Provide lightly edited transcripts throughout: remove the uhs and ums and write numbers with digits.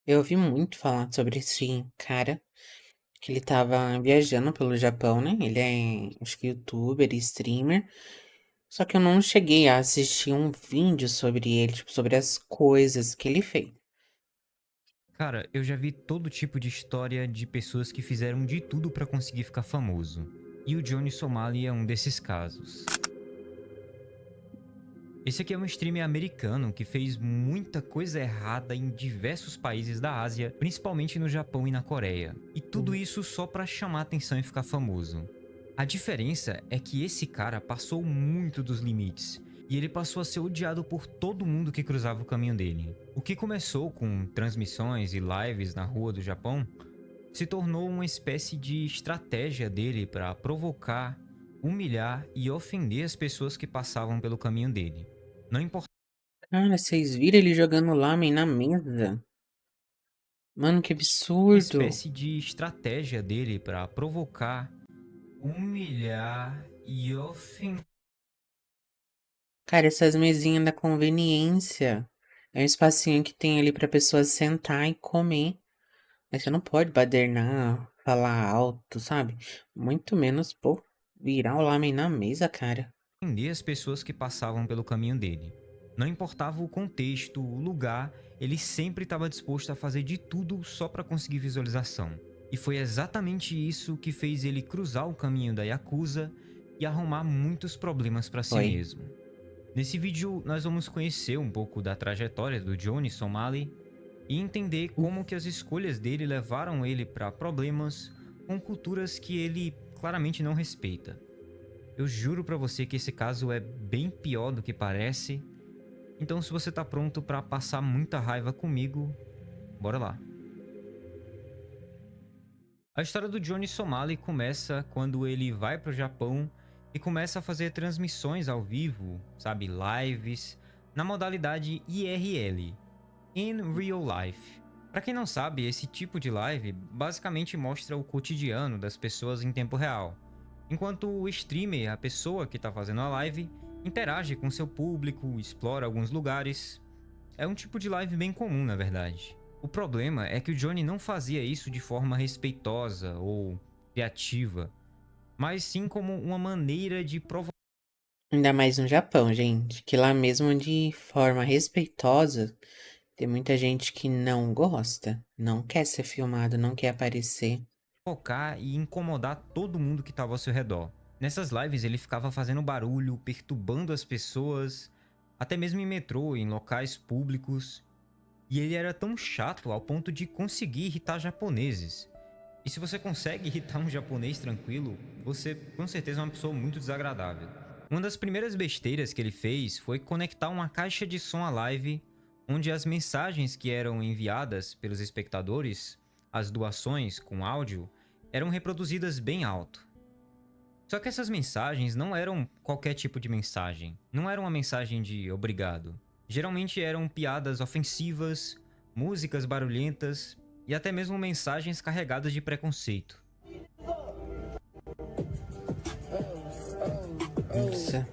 Eu ouvi muito falar sobre esse cara, que ele estava viajando pelo Japão, né? Ele é, acho que youtuber e streamer. Só que eu não cheguei a assistir um vídeo sobre ele, tipo, sobre as coisas que ele fez. Cara, eu já vi todo tipo de história de pessoas que fizeram de tudo pra conseguir ficar famoso. E o Johnny Somali é um desses casos. Esse aqui é um streamer americano que fez muita coisa errada em diversos países da Ásia, principalmente no Japão e na Coreia. E tudo Hum. isso só pra chamar atenção e ficar famoso. A diferença é que esse cara passou muito dos limites, e ele passou a ser odiado por todo mundo que cruzava o caminho dele. O que começou com transmissões e lives na rua do Japão se tornou uma espécie de estratégia dele para provocar, humilhar e ofender as pessoas que passavam pelo caminho dele. Não importava Cara, vocês viram ele jogando lamen na mesa? Mano, que uma absurdo. espécie de estratégia dele para provocar, humilhar e ofender. Cara, essas mesinhas da conveniência. É um espacinho que tem ali pra pessoa sentar e comer. Mas você não pode badernar, falar alto, sabe? Muito menos, pô, virar o lamen na mesa, cara. As pessoas que passavam pelo caminho dele. Não importava o contexto, o lugar, ele sempre estava disposto a fazer de tudo só para conseguir visualização. E foi exatamente isso que fez ele cruzar o caminho da Yakuza e arrumar muitos problemas para si Foi. mesmo. Nesse vídeo, nós vamos conhecer um pouco da trajetória do Johnny Somali e entender como que as escolhas dele levaram ele para problemas com culturas que ele claramente não respeita. Eu juro pra você que esse caso é bem pior do que parece. Então, se você tá pronto pra passar muita raiva comigo, bora lá. A história do Johnny Somali começa quando ele vai pro Japão e começa a fazer transmissões ao vivo, sabe, lives, na modalidade IRL, In Real Life. Pra quem não sabe, esse tipo de live basicamente mostra o cotidiano das pessoas em tempo real. Enquanto o streamer, a pessoa que está fazendo a live, interage com seu público, explora alguns lugares. É um tipo de live bem comum, na verdade. O problema é que o Johnny não fazia isso de forma respeitosa ou criativa, mas sim como uma maneira de provocar. Ainda mais no Japão, gente, que lá mesmo de forma respeitosa, tem muita gente que não gosta, não quer ser filmado, não quer aparecer. Focar e incomodar todo mundo que estava ao seu redor. Nessas lives ele ficava fazendo barulho, perturbando as pessoas, até mesmo em metrô, em locais públicos. E ele era tão chato ao ponto de conseguir irritar japoneses. E se você consegue irritar um japonês tranquilo, você com certeza é uma pessoa muito desagradável. Uma das primeiras besteiras que ele fez foi conectar uma caixa de som à live, onde as mensagens que eram enviadas pelos espectadores, as doações com áudio, eram reproduzidas bem alto. Só que essas mensagens não eram qualquer tipo de mensagem. Não era uma mensagem de obrigado. Geralmente eram piadas ofensivas, músicas barulhentas e até mesmo mensagens carregadas de preconceito. Nossa.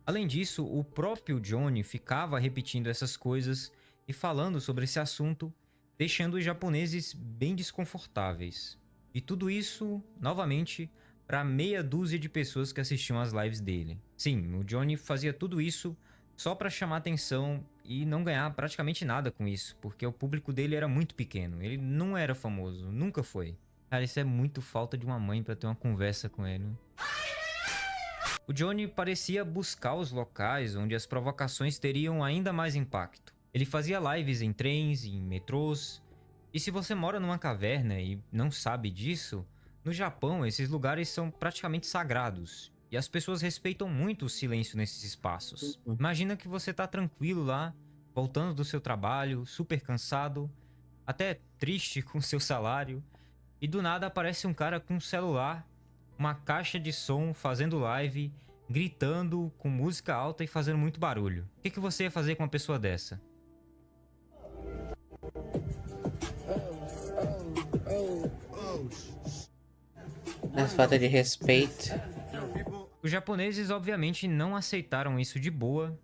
Além disso, o próprio Johnny ficava repetindo essas coisas e falando sobre esse assunto, deixando os japoneses bem desconfortáveis. E tudo isso, novamente, para meia dúzia de pessoas que assistiam às lives dele. Sim, o Johnny fazia tudo isso só para chamar atenção e não ganhar praticamente nada com isso, porque o público dele era muito pequeno. Ele não era famoso, nunca foi. Cara, isso é muito falta de uma mãe para ter uma conversa com ele. O Johnny parecia buscar os locais onde as provocações teriam ainda mais impacto. Ele fazia lives em trens, em metrôs. E se você mora numa caverna e não sabe disso, no Japão esses lugares são praticamente sagrados. E as pessoas respeitam muito o silêncio nesses espaços. Uhum. Imagina que você tá tranquilo lá, voltando do seu trabalho, super cansado, até triste com seu salário, e do nada aparece um cara com um celular, uma caixa de som, fazendo live, gritando com música alta e fazendo muito barulho. O que você ia fazer com uma pessoa dessa? As falta de respeito. Os japoneses obviamente não aceitaram isso de boa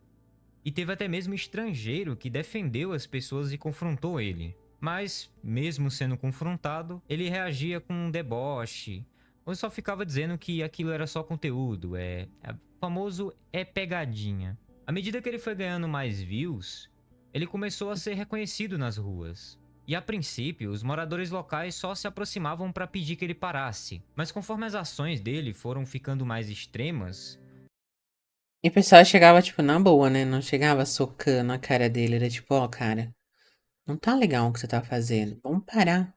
e teve até mesmo estrangeiro que defendeu as pessoas e confrontou ele. Mas, mesmo sendo confrontado, ele reagia com um deboche, ou só ficava dizendo que aquilo era só conteúdo, é famoso é pegadinha. À medida que ele foi ganhando mais views, ele começou a ser reconhecido nas ruas. E a princípio, os moradores locais só se aproximavam para pedir que ele parasse, mas conforme as ações dele foram ficando mais extremas, E o pessoal chegava, tipo, na boa, né? Não chegava socando a cara dele. Era tipo, ó, cara, não tá legal o que você tá fazendo. Vamos parar.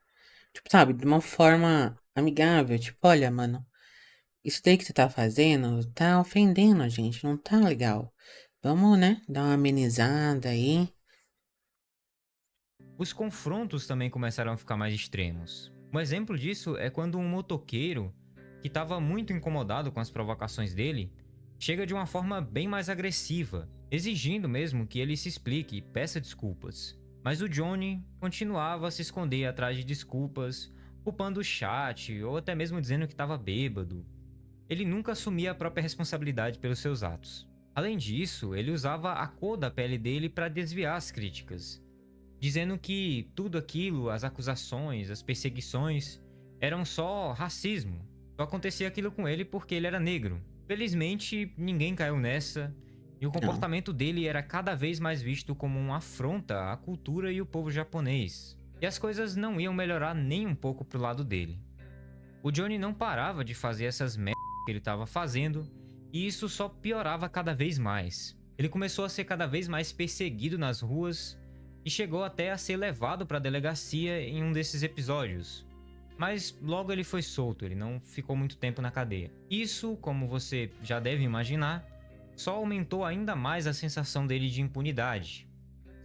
Tipo, sabe, de uma forma amigável. Tipo, olha, mano, isso daí que você tá fazendo tá ofendendo a gente. Não tá legal. Vamos, né? Dar uma amenizada aí. os confrontos também começaram a ficar mais extremos. Um exemplo disso é quando um motoqueiro, que estava muito incomodado com as provocações dele, chega de uma forma bem mais agressiva, exigindo mesmo que ele se explique e peça desculpas. Mas o Johnny continuava a se esconder atrás de desculpas, culpando o chat ou até mesmo dizendo que estava bêbado. Ele nunca assumia a própria responsabilidade pelos seus atos. Além disso, ele usava a cor da pele dele para desviar as críticas, dizendo que tudo aquilo, as acusações, as perseguições, eram só racismo. Só acontecia aquilo com ele porque ele era negro. Felizmente, ninguém caiu nessa, e o Não. comportamento dele era cada vez mais visto como uma afronta à cultura e o povo japonês. E as coisas não iam melhorar nem um pouco pro lado dele. O Johnny não parava de fazer essas merdas que ele estava fazendo, e isso só piorava cada vez mais. Ele começou a ser cada vez mais perseguido nas ruas e chegou até a ser levado para a delegacia em um desses episódios. Mas logo ele foi solto, ele não ficou muito tempo na cadeia. Isso, como você já deve imaginar, só aumentou ainda mais a sensação dele de impunidade.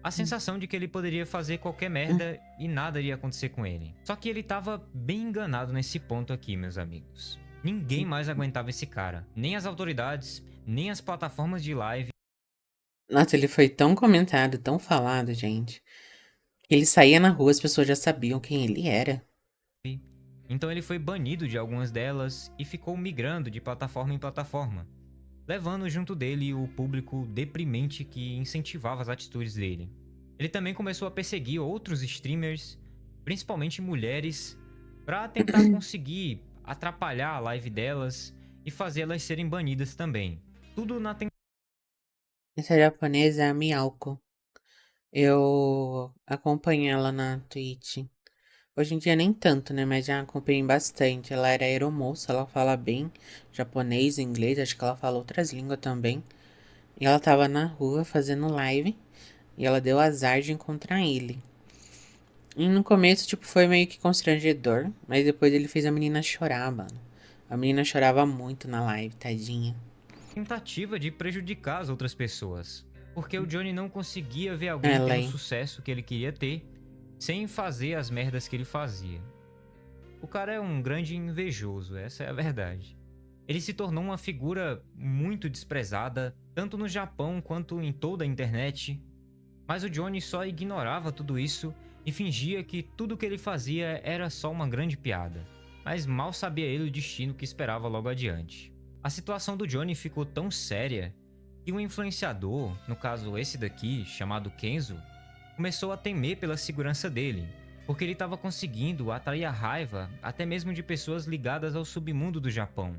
A sensação de que ele poderia fazer qualquer merda e nada iria acontecer com ele. Só que ele tava bem enganado nesse ponto aqui, meus amigos. Ninguém mais aguentava esse cara. Nem as autoridades, nem as plataformas de live. Nossa, ele foi tão comentado, tão falado, gente. Que ele saía na rua, as pessoas já sabiam quem ele era. Então ele foi banido de algumas delas e ficou migrando de plataforma em plataforma, levando junto dele o público deprimente que incentivava as atitudes dele. Ele também começou a perseguir outros streamers, principalmente mulheres, para tentar conseguir atrapalhar a live delas e fazer elas serem banidas também. Tudo na tentativa. Essa japonesa é a Miyako. Eu acompanho ela na Twitch. Hoje em dia nem tanto, né? Mas já acompanhei bastante. Ela era aeromoça, ela fala bem japonês, inglês, acho que ela fala outras línguas também. E ela tava na rua fazendo live e ela deu azar de encontrar ele. E no começo, tipo, foi meio que constrangedor, mas depois ele fez a menina chorar, mano. A menina chorava muito na live, tadinha. De prejudicar as outras pessoas, porque o Johnny não conseguia ver alguém Ela tendo o aí. sucesso que ele queria ter sem fazer as merdas que ele fazia. O cara é um grande invejoso, essa é a verdade. Ele se tornou uma figura muito desprezada, tanto no Japão quanto em toda a internet. Mas o Johnny só ignorava tudo isso e fingia que tudo que ele fazia era só uma grande piada. Mas mal sabia ele o destino que esperava logo adiante. A situação do Johnny ficou tão séria que um influenciador, no caso esse daqui, chamado Kenzo, começou a temer pela segurança dele, porque ele estava conseguindo atrair a raiva até mesmo de pessoas ligadas ao submundo do Japão,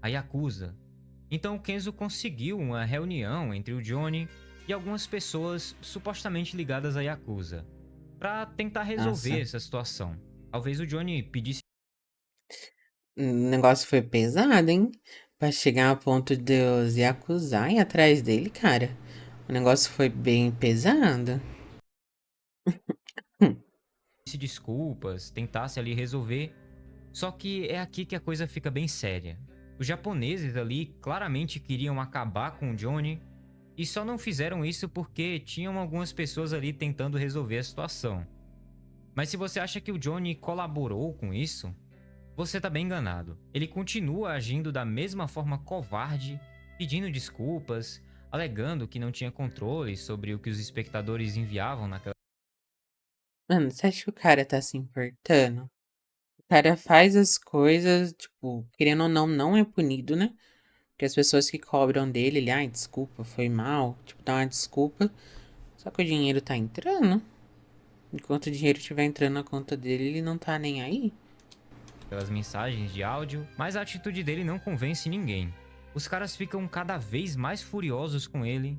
a Yakuza. Então Kenzo conseguiu uma reunião entre o Johnny e algumas pessoas supostamente ligadas à Yakuza, para tentar resolver Nossa. essa situação. Talvez o Johnny pedisse O negócio foi pesado, hein? Pra chegar a ponto de Deus ir acusar e ir atrás dele, cara. O negócio foi bem pesado. Hum. desculpas, tentasse ali resolver. Só que é aqui que a coisa fica bem séria. Os japoneses ali claramente queriam acabar com o Johnny e só não fizeram isso porque tinham algumas pessoas ali tentando resolver a situação. Mas se você acha que o Johnny colaborou com isso, você tá bem enganado. Ele continua agindo da mesma forma covarde, pedindo desculpas, alegando que não tinha controle sobre o que os espectadores enviavam naquela. Mano, você acha que o cara tá se importando? O cara faz as coisas, tipo, querendo ou não, não é punido, né? Porque as pessoas que cobram dele, ele, ai, desculpa, foi mal. Tipo, dá uma desculpa. Só que o dinheiro tá entrando. Enquanto o dinheiro estiver entrando na conta dele, ele não tá nem aí. Pelas mensagens de áudio, mas a atitude dele não convence ninguém. Os caras ficam cada vez mais furiosos com ele,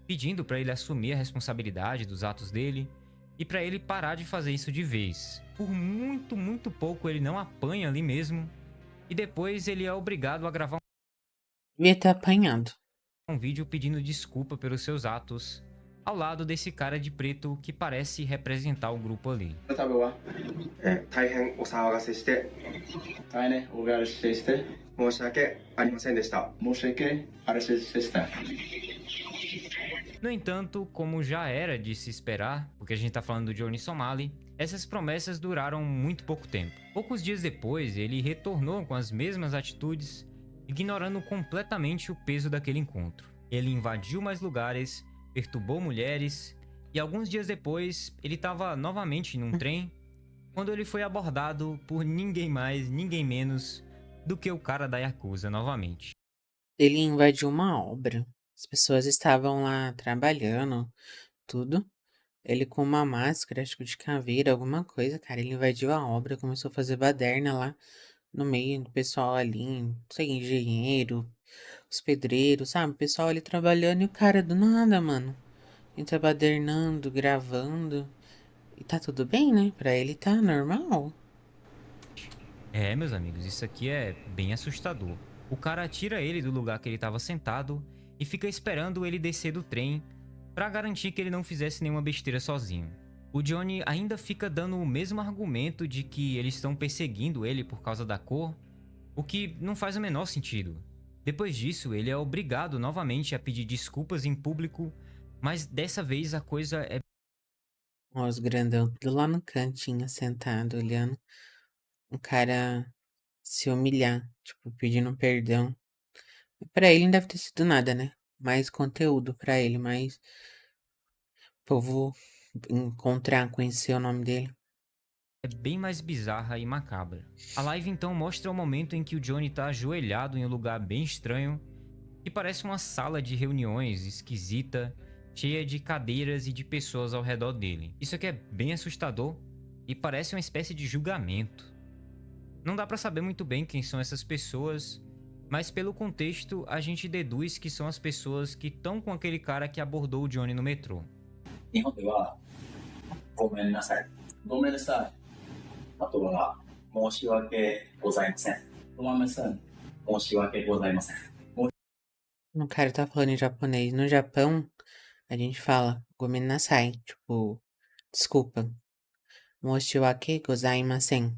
pedindo para ele assumir a responsabilidade dos atos dele e para ele parar de fazer isso de vez. Por muito, muito pouco ele não apanha ali mesmo e depois ele é obrigado a gravar Devia ter apanhado. um vídeo pedindo desculpa pelos seus atos, ao lado desse cara de preto que parece representar o grupo ali. 食べは大変お騒がせして大変お騒がせして申し訳ありませんでした。申し訳ありませんでした。 No entanto, como já era de se esperar, porque a gente tá falando do Johnny Somali, essas promessas duraram muito pouco tempo. Poucos dias depois, ele retornou com as mesmas atitudes, ignorando completamente o peso daquele encontro. Ele invadiu mais lugares, perturbou mulheres, e alguns dias depois, ele estava novamente num trem, quando ele foi abordado por ninguém mais, ninguém menos do que o cara da Yakuza novamente. Ele invadiu uma obra. As pessoas estavam lá trabalhando, tudo. Ele com uma máscara, acho que de caveira, alguma coisa, cara. Ele invadiu a obra, começou a fazer baderna lá no meio do pessoal ali, não sei, engenheiro, os pedreiros, sabe? O pessoal ali trabalhando e o cara do nada, mano. Entra badernando, gravando. E tá tudo bem, né? Pra ele tá normal. É, meus amigos, isso aqui é bem assustador. O cara tira ele do lugar que ele estava sentado e fica esperando ele descer do trem para garantir que ele não fizesse nenhuma besteira sozinho. O Johnny ainda fica dando o mesmo argumento de que eles estão perseguindo ele por causa da cor, o que não faz o menor sentido. Depois disso, ele é obrigado novamente a pedir desculpas em público, mas dessa vez a coisa é Ó, os grandão, tudo lá no cantinho, sentado, olhando. O cara se humilhar, tipo, pedindo perdão. Pra ele não deve ter sido nada, né? Mais conteúdo pra ele, mais o povo encontrar, conhecer o nome dele. bem mais bizarra e macabra. A live então mostra o momento em que o Johnny tá ajoelhado em um lugar bem estranho, que parece uma sala de reuniões esquisita, cheia de cadeiras e de pessoas ao redor dele. Isso aqui é bem assustador e parece uma espécie de julgamento. Não dá pra saber muito bem quem são essas pessoas, mas pelo contexto a gente deduz que são as pessoas que estão com aquele cara que abordou o Johnny no metrô. 日本ではごめんなさい。ごめんなさい。あとは申し訳ございません。ごめんなさい。申し訳ございません。 O cara tá falando em japonês. No Japão, a gente fala gomenasai, tipo, desculpa. Moshiwake gozaimasen.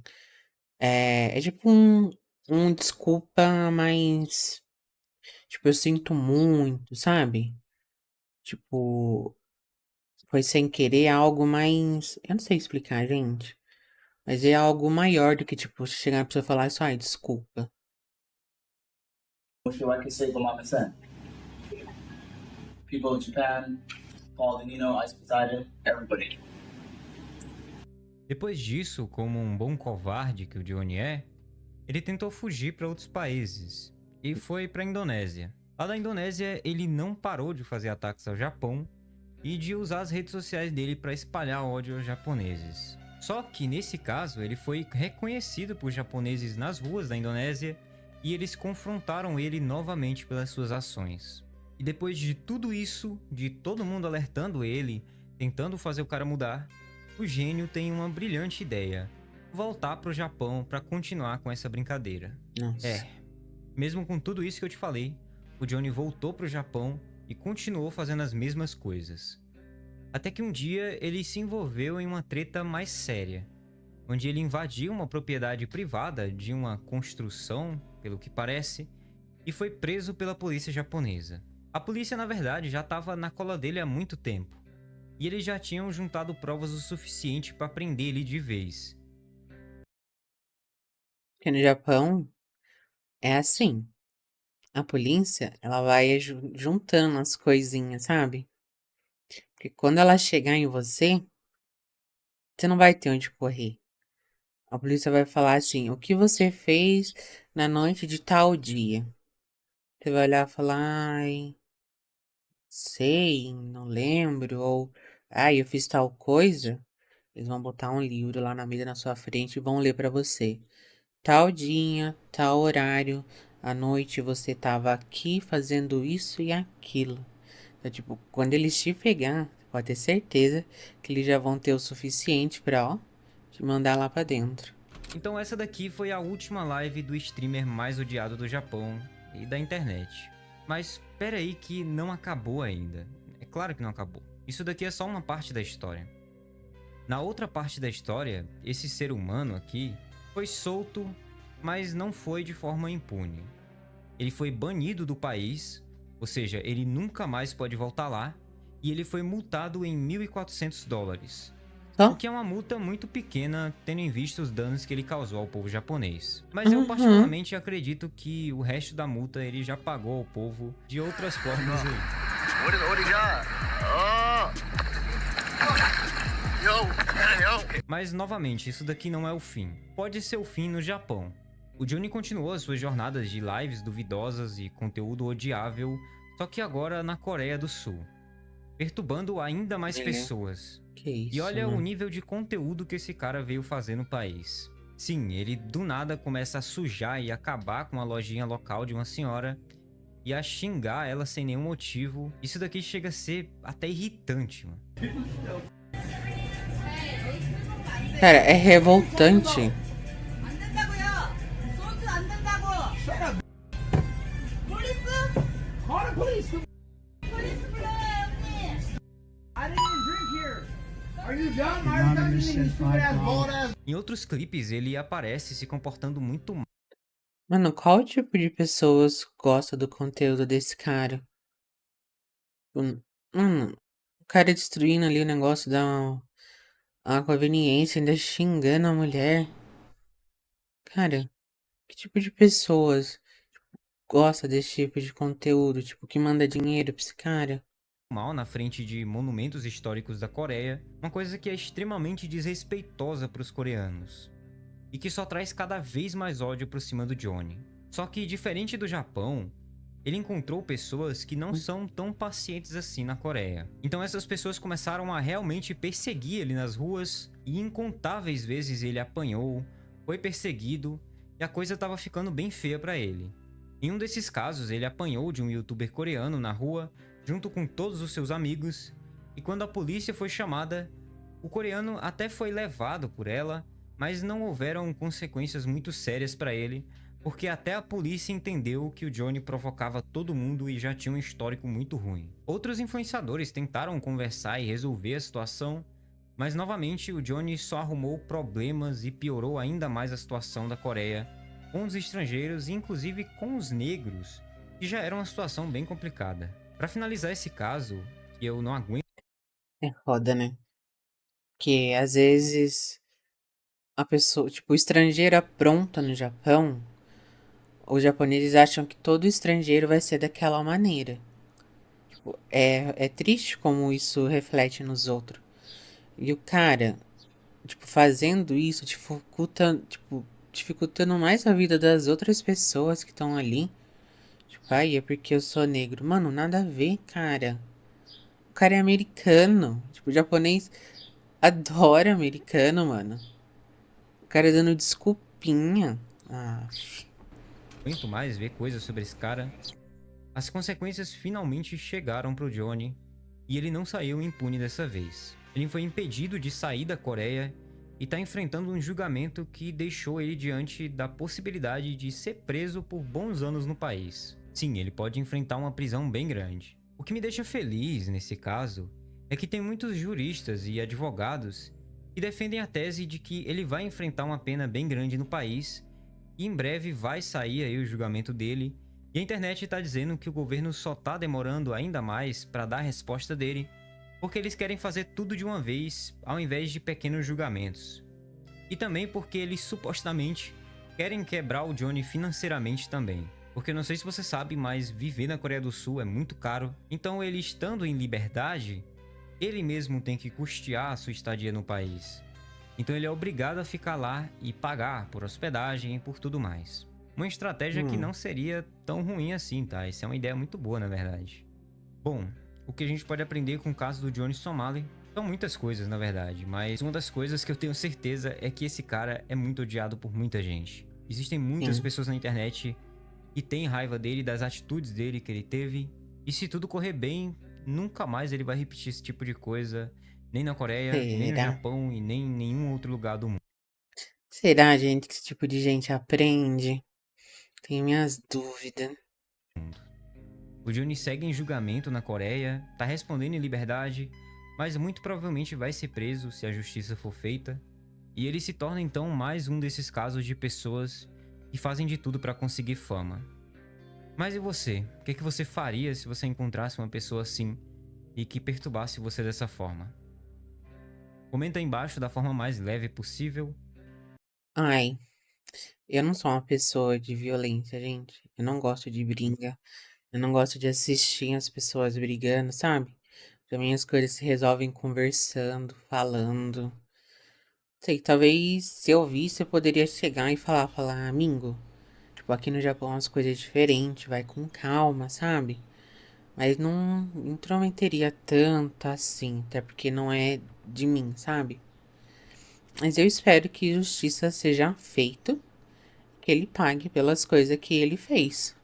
É tipo um desculpa, mas, tipo, eu sinto muito, sabe? Tipo, foi sem querer algo mais. Eu não sei explicar, gente. Mas é algo maior do que, tipo, chegar na pessoa e falar só, ai, desculpa. 申し訳ございません。People in Japan, Paul Denino, Ice Poseidon, everybody. Depois disso, como um bom covarde que o Johnny é, ele tentou fugir para outros países e foi para a Indonésia. Lá da Indonésia, ele não parou de fazer ataques ao Japão e de usar as redes sociais dele para espalhar ódio aos japoneses. Só que nesse caso, ele foi reconhecido por japoneses nas ruas da Indonésia e eles confrontaram ele novamente pelas suas ações. E depois de tudo isso, de todo mundo alertando ele, tentando fazer o cara mudar, o gênio tem uma brilhante ideia: voltar pro Japão para continuar com essa brincadeira. Nossa. Mesmo com tudo isso que eu te falei, o Johnny voltou pro Japão e continuou fazendo as mesmas coisas. Até que um dia ele se envolveu em uma treta mais séria, onde ele invadiu uma propriedade privada de uma construção, pelo que parece, e foi preso pela polícia japonesa. A polícia, na verdade, já estava na cola dele há muito tempo, e eles já tinham juntado provas o suficiente para prender ele de vez. Porque no Japão é assim. A polícia, ela vai juntando as coisinhas, sabe? Porque quando ela chegar em você, você não vai ter onde correr. A polícia vai falar assim: o que você fez na noite de tal dia? Você vai olhar e falar, ai, sei, não lembro, ou ai, eu fiz tal coisa. Eles vão botar um livro lá na mesa na sua frente e vão ler pra você. Tal dia, tal horário, à noite você tava aqui fazendo isso e aquilo. Então, tipo, quando eles te pegar, pode ter certeza que eles já vão ter o suficiente pra, ó, te mandar lá pra dentro. Então essa daqui foi a última live do streamer mais odiado do Japão e da internet. Mas pera aí que não acabou ainda. É claro que não acabou. Isso daqui é só uma parte da história. Na outra parte da história, esse ser humano aqui foi solto, mas não foi de forma impune. Ele foi banido do país, ou seja, ele nunca mais pode voltar lá, e ele foi multado em $1.400. Só? O que é uma multa muito pequena, tendo em vista os danos que ele causou ao povo japonês. Mas eu Uhum. particularmente acredito que o resto da multa ele já pagou ao povo de outras formas aí. Mas novamente, isso daqui não é o fim. Pode ser o fim no Japão. O Johnny continuou as suas jornadas de lives duvidosas e conteúdo odiável, só que agora na Coreia do Sul, perturbando ainda mais É. pessoas. Que E isso, olha o mano. nível de conteúdo que esse cara veio fazer no país. Sim, ele do nada começa a sujar e acabar com a lojinha local de uma senhora e a xingar ela sem nenhum motivo. Isso daqui chega a ser até irritante, mano. Cara, é revoltante. 안 된다고요. 소주 안 된다고. 폴리스? Call the police! 폴리스 불러요, 형님. I didn't even drink here! Are you dumb? Why are you talking to me, you stupid ass, bald ass? Em outros clipes, ele aparece se comportando muito mal. Mano, qual tipo de pessoas gosta do conteúdo desse cara? Mano, o cara destruindo ali o negócio da a conveniência, ainda xingando a mulher. Cara, que tipo de pessoas gosta desse tipo de conteúdo? Tipo, que manda dinheiro pra esse cara? Mal na frente de monumentos históricos da Coreia, uma coisa que é extremamente desrespeitosa para os coreanos e que só traz cada vez mais ódio por cima do Johnny. Só que diferente do Japão, ele encontrou pessoas que não são tão pacientes assim na Coreia. Então essas pessoas começaram a realmente perseguir ele nas ruas e incontáveis vezes ele apanhou, foi perseguido e a coisa estava ficando bem feia para ele. Em um desses casos, ele apanhou de um youtuber coreano na rua junto com todos os seus amigos, e quando a polícia foi chamada, o coreano até foi levado por ela, mas não houveram consequências muito sérias para ele, porque até a polícia entendeu que o Johnny provocava todo mundo e já tinha um histórico muito ruim. Outros influenciadores tentaram conversar e resolver a situação, mas novamente o Johnny só arrumou problemas e piorou ainda mais a situação da Coreia com os estrangeiros e inclusive com os negros, que já era uma situação bem complicada. Para finalizar esse caso, que eu não aguento É foda, né? Que às vezes a pessoa, tipo, o estrangeiro apronta no Japão, os japoneses acham que todo estrangeiro vai ser daquela maneira. Tipo, é triste como isso reflete nos outros. E o cara, tipo, fazendo isso, dificultando mais a vida das outras pessoas que estão ali. Tipo, ai, é porque eu sou negro. Mano, nada a ver, cara. O cara é americano. Tipo, o japonês adora americano, mano. O cara dando desculpinha. Ah, mais ver coisas sobre esse cara. As consequências finalmente chegaram pro Johnny e ele não saiu impune dessa vez. Ele foi impedido de sair da Coreia e está enfrentando um julgamento que deixou ele diante da possibilidade de ser preso por bons anos no país. Sim, ele pode enfrentar uma prisão bem grande. O que me deixa feliz nesse caso é que tem muitos juristas e advogados que defendem a tese de que ele vai enfrentar uma pena bem grande no país e em breve vai sair aí o julgamento dele. E a internet está dizendo que o governo só está demorando ainda mais para dar a resposta dele, porque eles querem fazer tudo de uma vez, ao invés de pequenos julgamentos. E também porque eles supostamente querem quebrar o Johnny financeiramente também. Porque eu não sei se você sabe, mas viver na Coreia do Sul é muito caro. Então ele estando em liberdade, ele mesmo tem que custear a sua estadia no país. Então ele é obrigado a ficar lá e pagar por hospedagem e por tudo mais. Uma estratégia que Hum. não seria tão ruim assim, tá? Isso é uma ideia muito boa, na verdade. Bom, o que a gente pode aprender com o caso do Johnny Somali são muitas coisas, na verdade, mas uma das coisas que eu tenho certeza é que esse cara é muito odiado por muita gente. Existem muitas Sim. pessoas na internet que têm raiva dele, das atitudes dele que ele teve, e se tudo correr bem, nunca mais ele vai repetir esse tipo de coisa, nem na Coreia, nem no Será? Japão e nem em nenhum outro lugar do mundo. Será, gente, que esse tipo de gente aprende? Tenho minhas dúvidas. O Johnny segue em julgamento na Coreia, tá respondendo em liberdade, mas muito provavelmente vai ser preso se a justiça for feita. E ele se torna então mais um desses casos de pessoas que fazem de tudo para conseguir fama. Mas e você? O que você faria se você encontrasse uma pessoa assim e que perturbasse você dessa forma? Comenta aí embaixo da forma mais leve possível. Ai, eu não sou uma pessoa de violência, gente. Eu não gosto de briga. Eu não gosto de assistir as pessoas brigando, sabe? Pra mim as coisas se resolvem conversando, falando. Sei, talvez se eu visse eu poderia chegar e falar, amigo. Tipo, aqui no Japão as coisas é diferente, vai com calma, sabe? Mas não intrometeria tanto assim, até porque não é de mim, sabe? Mas eu espero que justiça seja feita, que ele pague pelas coisas que ele fez.